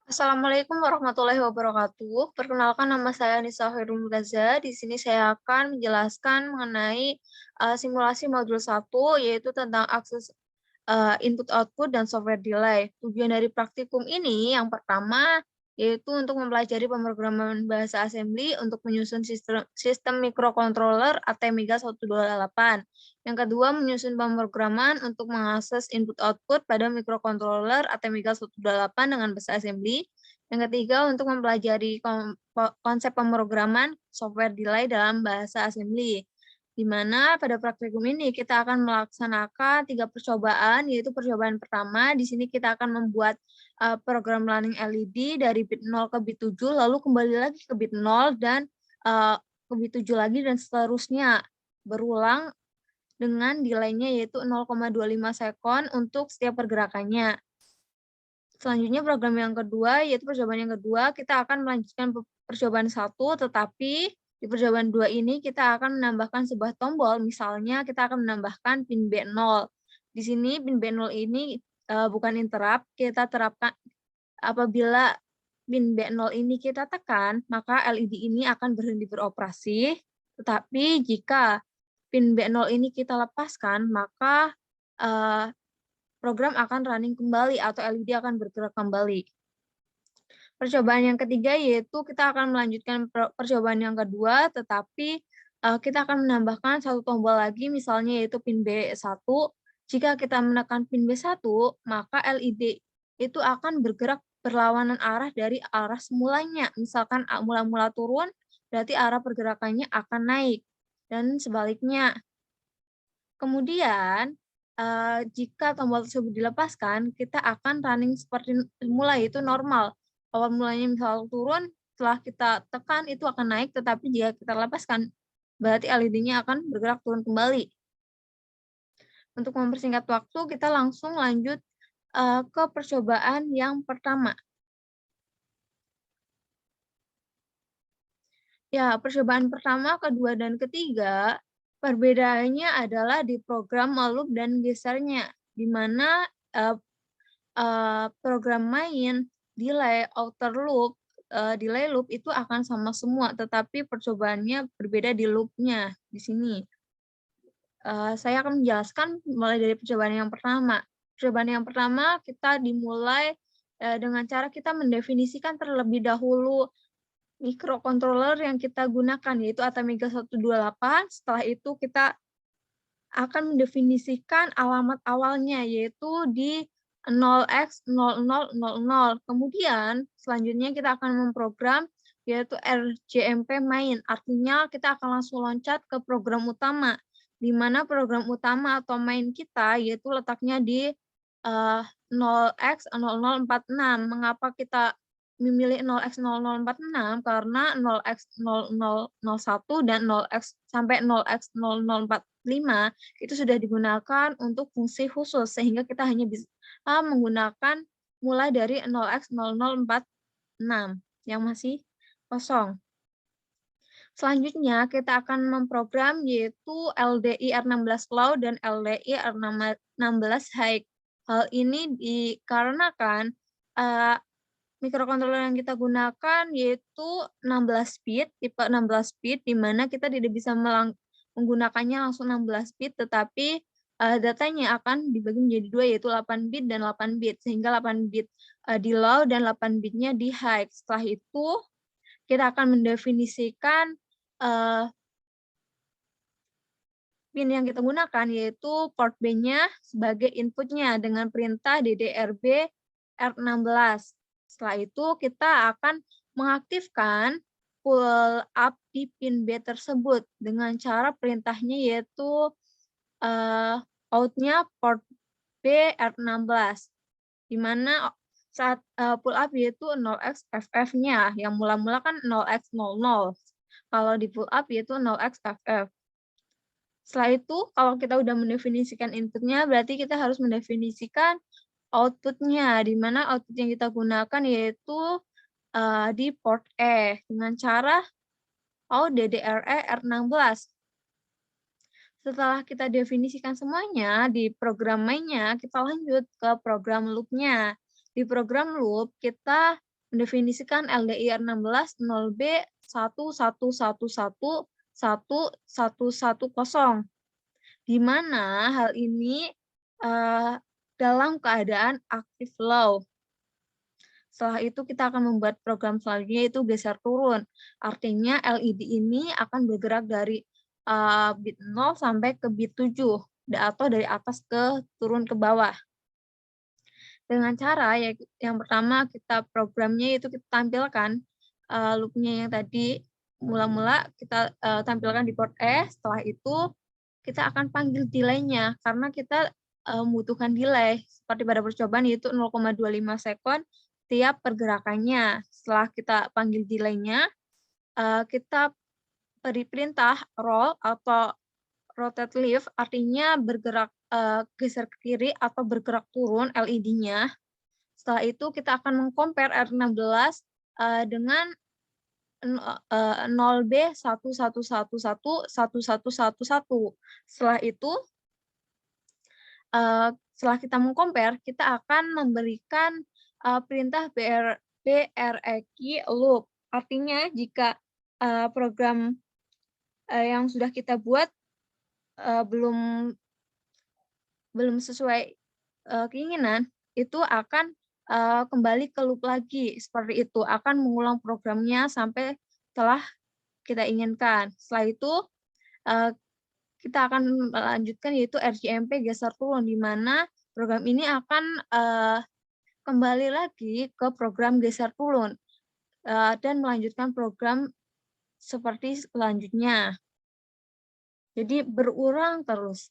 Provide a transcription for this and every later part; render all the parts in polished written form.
Assalamualaikum warahmatullahi wabarakatuh. Perkenalkan nama saya Nisa Khairul Gaza. Di sini saya akan menjelaskan mengenai simulasi modul 1 yaitu tentang akses input output dan software delay. Tujuan dari praktikum ini yang pertama yaitu untuk mempelajari pemrograman bahasa assembly untuk menyusun sistem microcontroller ATmega 128. Yang kedua, menyusun pemrograman untuk mengakses input-output pada microcontroller ATmega 128 dengan bahasa assembly. Yang ketiga, untuk mempelajari konsep pemrograman software delay dalam bahasa assembly, di mana pada praktikum ini kita akan melaksanakan 3 percobaan, yaitu percobaan pertama, di sini kita akan membuat program running LED dari bit 0 ke bit 7, lalu kembali lagi ke bit 0 dan ke bit 7 lagi dan seterusnya. Berulang dengan delaynya yaitu 0,25 sekon untuk setiap pergerakannya. Selanjutnya program yang kedua, yaitu percobaan yang kedua, kita akan melanjutkan percobaan 1, tetapi di percobaan 2 ini kita akan menambahkan sebuah tombol, misalnya kita akan menambahkan pin B0. Di sini pin B0 ini bukan interrupt, kita terapkan apabila pin B0 ini kita tekan, maka LED ini akan berhenti beroperasi, tetapi jika pin B0 ini kita lepaskan, maka program akan running kembali atau LED akan bergerak kembali. Percobaan yang ketiga yaitu kita akan melanjutkan percobaan yang kedua, tetapi kita akan menambahkan satu tombol lagi, misalnya yaitu pin B1. Jika kita menekan pin B1, maka LED itu akan bergerak berlawanan arah dari arah semulanya. Misalkan mula-mula turun, berarti arah pergerakannya akan naik, dan sebaliknya. Kemudian, jika tombol tersebut dilepaskan, kita akan running seperti semula, yaitu normal. Awal mulanya misal turun, setelah kita tekan itu akan naik, tetapi jika kita lepaskan, berarti LED-nya akan bergerak turun kembali. Untuk mempersingkat waktu, kita langsung lanjut ke percobaan yang pertama. Ya, percobaan pertama, kedua, dan ketiga, perbedaannya adalah di program loop dan gesernya, di mana program main, delay, outer loop, delay loop itu akan sama semua, tetapi percobaannya berbeda di loop-nya di sini. Saya akan menjelaskan mulai dari percobaan yang pertama. Percobaan yang pertama kita dimulai dengan cara kita mendefinisikan terlebih dahulu microcontroller yang kita gunakan, yaitu ATmega 128. Setelah itu kita akan mendefinisikan alamat awalnya, yaitu di 0x0000. Kemudian selanjutnya kita akan memprogram yaitu RJMP main. Artinya kita akan langsung loncat ke program utama, di mana program utama atau main kita yaitu letaknya di 0x0046. Mengapa kita memilih 0x0046? Karena 0x0001 dan 0x sampai 0x0045 itu sudah digunakan untuk fungsi khusus, sehingga kita hanya bisa menggunakan mulai dari 0x0046 yang masih kosong. Selanjutnya kita akan memprogram yaitu LDI R16 low dan LDI R16 high. Hal ini dikarenakan microcontroller yang kita gunakan yaitu 16 bit, tipe 16 bit, di mana kita tidak bisa menggunakannya langsung 16 bit, tetapi datanya akan dibagi menjadi 2, yaitu 8 bit dan 8 bit, sehingga 8 bit di low dan 8 bitnya di high. Setelah itu, kita akan mendefinisikan pin yang kita gunakan, yaitu port B-nya sebagai inputnya dengan perintah DDRB R16. Setelah itu, kita akan mengaktifkan pull up di pin B tersebut dengan cara perintahnya yaitu out-nya port B R16, di mana saat pull up yaitu 0xFF-nya, yang mula-mula kan 0x00. Kalau di pull up yaitu 0xFF. Setelah itu, kalau kita udah mendefinisikan inputnya, berarti kita harus mendefinisikan outputnya, di mana output yang kita gunakan yaitu di port E dengan cara out DDRE R16. Setelah kita definisikan semuanya di program mainnya, kita lanjut ke program loop-nya. Di program loop, kita mendefinisikan LDIR 16 0B 11111110, di mana hal ini dalam keadaan active low. Setelah itu kita akan membuat program selanjutnya, yaitu geser turun. Artinya LED ini akan bergerak dari bit 0 sampai ke bit 7, atau dari atas ke turun ke bawah. Dengan cara yang pertama kita programnya yaitu kita tampilkan loop-nya yang tadi, mula-mula kita tampilkan di port E. Setelah itu kita akan panggil delay-nya karena kita membutuhkan delay seperti pada percobaan, yaitu 0,25 sekon tiap pergerakannya. Setelah kita panggil delay-nya, kita beri perintah roll atau rotate left, artinya bergerak geser ke kiri atau bergerak turun LED-nya. Setelah itu kita akan meng-compare R16 dengan 0B 11111111. Setelah itu, setelah kita meng-compare, kita akan memberikan perintah BREQ loop. Artinya jika program yang sudah kita buat belum sesuai keinginan, itu akan kembali ke loop lagi. Seperti itu, akan mengulang programnya sampai setelah kita inginkan. Setelah itu, kita akan melanjutkan, yaitu RJMP geser turun, di mana program ini akan kembali lagi ke program geser turun dan melanjutkan program seperti selanjutnya. Jadi berulang terus.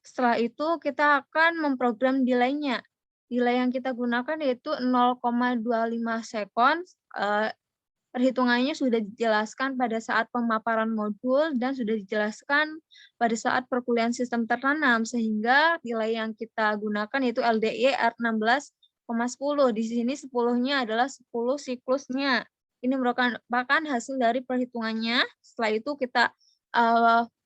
Setelah itu kita akan memprogram delay-nya. Delay yang kita gunakan yaitu 0,25 sekon. Perhitungannya sudah dijelaskan pada saat pemaparan modul dan sudah dijelaskan pada saat perkuliahan sistem tertanam, sehingga delay yang kita gunakan yaitu LDI R16,10. Di sini 10-nya adalah 10 siklusnya. Ini merupakan hasil dari perhitungannya. Setelah itu kita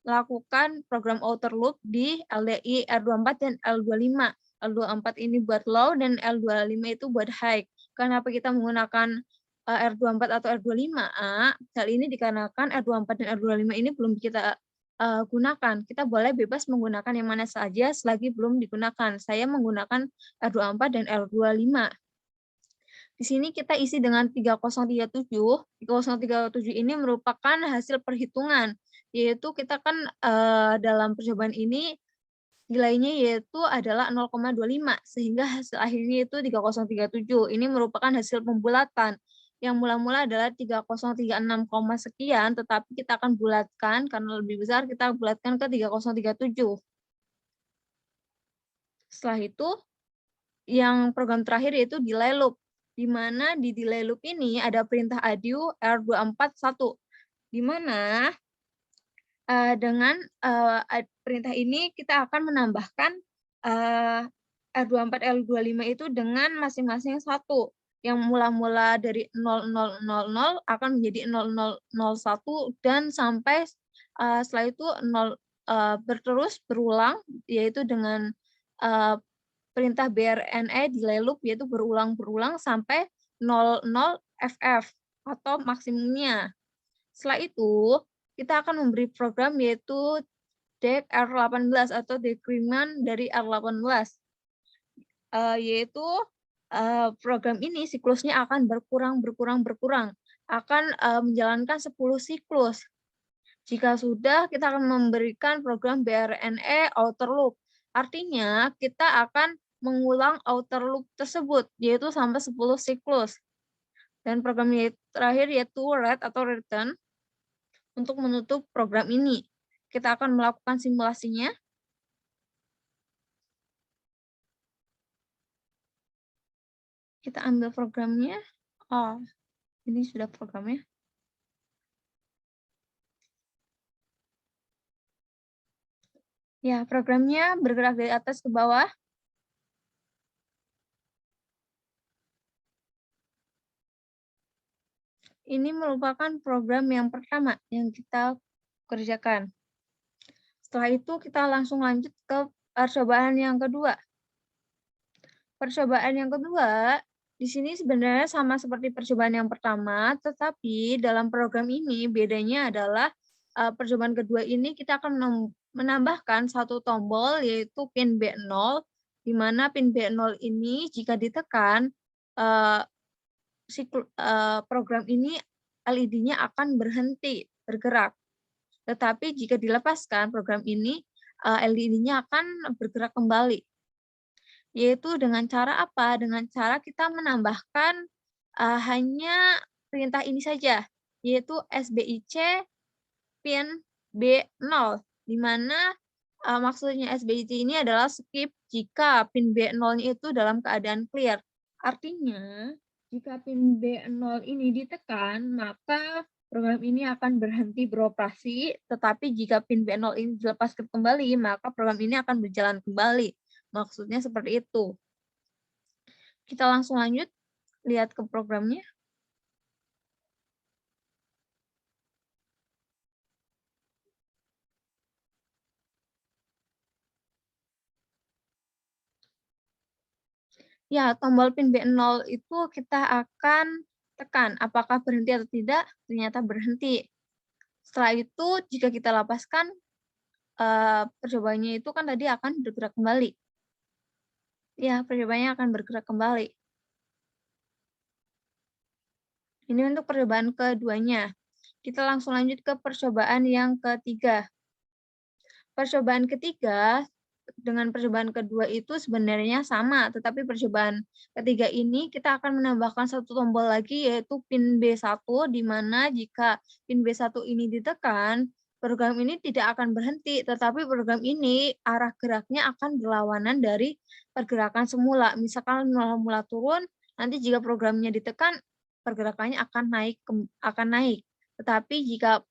lakukan program outer loop di LDI R24 dan L25. L24 ini buat low dan L25 itu buat high. Kenapa kita menggunakan R24 atau R25A? Hal ini dikarenakan R24 dan R25 ini belum kita gunakan. Kita boleh bebas menggunakan yang mana saja selagi belum digunakan. Saya menggunakan R24 dan R25. Di sini kita isi dengan 3037. 3037 ini merupakan hasil perhitungan, yaitu kita kan dalam percobaan ini nilainya yaitu adalah 0,25, sehingga hasil akhirnya itu 3037. Ini merupakan hasil pembulatan. Yang mula-mula adalah 3036, sekian, tetapi kita akan bulatkan karena lebih besar, kita bulatkan ke 3037. Setelah itu, yang program terakhir yaitu delay loop, di mana di delay loop ini ada perintah adu R241, di mana dengan perintah ini kita akan menambahkan R24, L25 itu dengan masing-masing satu. Yang mula-mula dari 0000 akan menjadi 0001 dan sampai setelah itu berterus berulang, yaitu dengan perintah BRNE delay loop, yaitu berulang-berulang sampai 00 FF atau maksimumnya. Setelah itu, kita akan memberi program yaitu DEC R18 atau decrement dari R18, yaitu program ini siklusnya akan berkurang, akan menjalankan 10 siklus. Jika sudah, kita akan memberikan program BRNE outer loop. Artinya, kita akan mengulang outer loop tersebut, yaitu sampai 10 siklus. Dan program terakhir yaitu read atau return untuk menutup program ini. Kita akan melakukan simulasinya. Kita ambil programnya. Oh, ini sudah programnya. Ya, programnya bergerak dari atas ke bawah. Ini merupakan program yang pertama yang kita kerjakan. Setelah itu kita langsung lanjut ke percobaan yang kedua. Percobaan yang kedua Di sini sebenarnya sama seperti percobaan yang pertama, tetapi dalam program ini bedanya adalah percobaan kedua ini kita akan menambahkan satu tombol yaitu pin B0, di mana pin B0 ini jika ditekan eh, program ini LED-nya akan berhenti bergerak. Tetapi jika dilepaskan program ini LED-nya akan bergerak kembali. Yaitu dengan cara apa? Dengan cara kita menambahkan, hanya perintah ini saja, yaitu SBIC pin B0, di mana, maksudnya SBIC ini adalah skip jika pin B0-nya itu dalam keadaan clear. Artinya, jika pin B0 ini ditekan, maka program ini akan berhenti beroperasi, tetapi jika pin B0 ini dilepaskan kembali, maka program ini akan berjalan kembali. Maksudnya seperti itu. Kita langsung lanjut, lihat ke programnya. Ya, tombol pin B0 itu kita akan tekan, apakah berhenti atau tidak, ternyata berhenti. Setelah itu, jika kita lepaskan, percobaannya itu kan tadi akan bergerak kembali. Ya, percobaannya akan bergerak kembali. Ini untuk percobaan keduanya. Kita langsung lanjut ke percobaan yang ketiga. Percobaan ketiga dengan percobaan kedua itu sebenarnya sama, tetapi percobaan ketiga ini kita akan menambahkan satu tombol lagi yaitu pin B1, di mana jika pin B1 ini ditekan, program ini tidak akan berhenti, tetapi program ini arah geraknya akan berlawanan dari pergerakan semula. Misalkan mula turun, nanti jika programnya ditekan, pergerakannya akan naik. Tetapi jika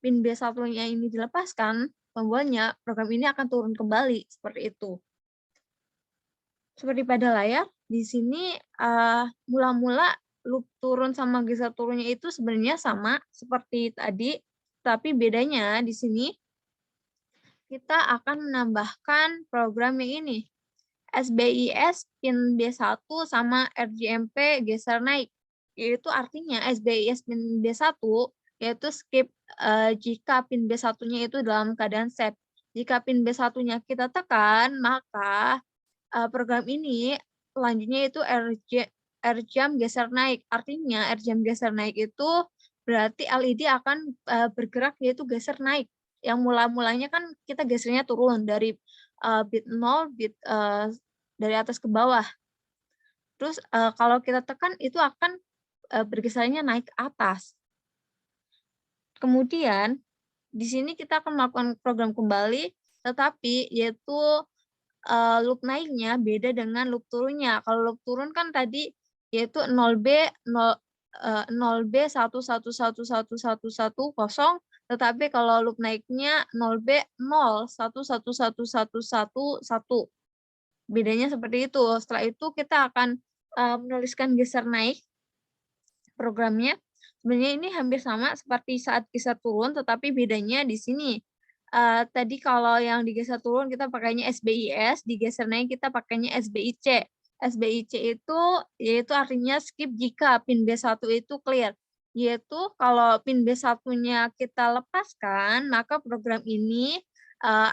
pin B1-nya ini dilepaskan tombolnya, program ini akan turun kembali, seperti itu. Seperti pada layar, di sini mula-mula loop turun sama geser turunnya itu sebenarnya sama seperti tadi, tapi bedanya di sini kita akan menambahkan program yang ini, SBIS pin B1 sama RJMP geser naik. Yaitu artinya SBIS pin B1 yaitu skip jika pin B1-nya itu dalam keadaan set. Jika pin B1-nya kita tekan, maka program ini selanjutnya itu RJAM geser naik. Artinya RJAM geser naik itu berarti LED akan bergerak yaitu geser naik. Yang mula-mulanya kan kita gesernya turun dari bit 0, bit dari atas ke bawah. Terus kalau kita tekan itu akan bergesernya naik ke atas. Kemudian di sini kita akan melakukan program kembali, tetapi yaitu loop naiknya beda dengan loop turunnya. Kalau loop turun kan tadi yaitu 0B 0B 111111110, tetapi kalau loop naiknya 0B 0111111. Bedanya seperti itu. Setelah itu kita akan menuliskan geser naik programnya. Sebenarnya ini hampir sama seperti saat geser turun, tetapi bedanya di sini. Tadi kalau yang digeser turun kita pakainya SBIS, digeser naik kita pakainya SBIC. SBIC itu yaitu artinya skip jika pin B1 itu clear. Yaitu kalau pin B1-nya kita lepaskan, maka program ini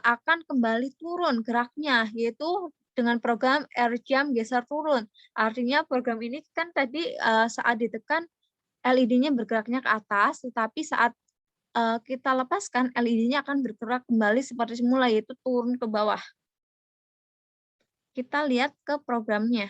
akan kembali turun geraknya, yaitu dengan program RJAM geser turun. Artinya program ini kan tadi saat ditekan LED-nya bergeraknya ke atas, tetapi saat kita lepaskan, LED-nya akan bergerak kembali seperti semula, yaitu turun ke bawah. Kita lihat ke programnya.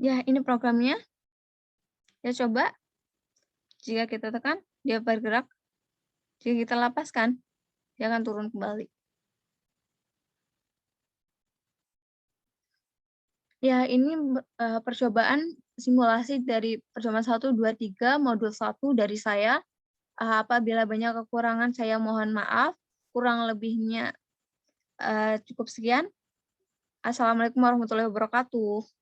Ya, ini programnya. Ya, coba. Jika kita tekan, dia bergerak. Jika kita lepaskan, dia akan turun kembali. Ya, ini percobaan simulasi dari percobaan 1, 2, 3, modul 1 dari saya. Apabila banyak kekurangan, saya mohon maaf. Kurang lebihnya cukup sekian. Assalamualaikum warahmatullahi wabarakatuh.